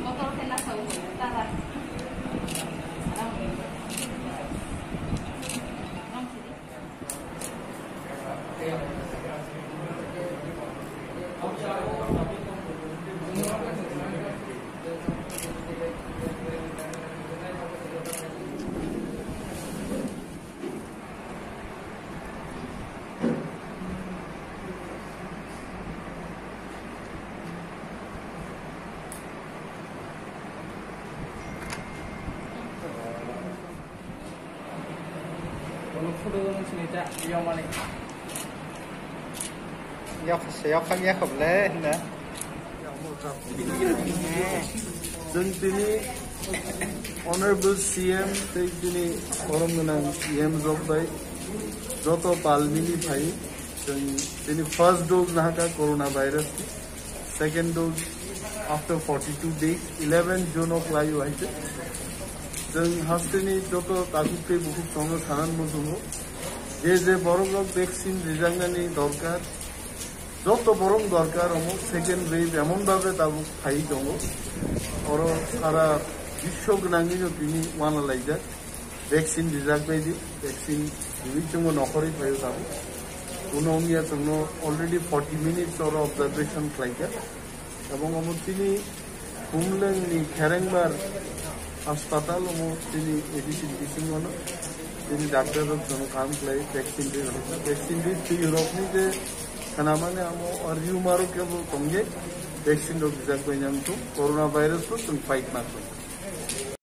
motor kena tahu tahan. Yakap lên nè. Honorable CM tini Oromgunang CM Jobbai Joto Palmini Bhai tini first dose nahaka coronavirus second dose after 42 days 11 June of layu haite jeng hastini joto takukte buku songo sanan mojumo je borok vaccine rijangani dorkar joto borong dorkar omo second wave emon bhabe tabu khai dongo oro sara বিশ্ব গণাঙ্গিনো তিনি ওয়ানা লাইজা vaccine reserve বাইদি vaccine বিচঙ্গো নকরি ফাইও তাবো উনোমিয়া চঙ্গো অলরেডি 40 মিনিটস অর অবজারভেশন লাইজা এবং অমো তিনি কুমলেংনি খেরেংবার হাসপাতাল অমো তিনি মেডিসিন দিছিংগনো তিনি ডাক্তারক জন্য কাম লাই ভ্যাকসিন দি হলো ভ্যাকসin di ইউরোপনি যে খানামানে আমো অরিউমারো কেবল তঙ্গে ভ্যাকসিন রিজার্ভ বাইনাম তো করোনা ভাইরাস তো ফাইট না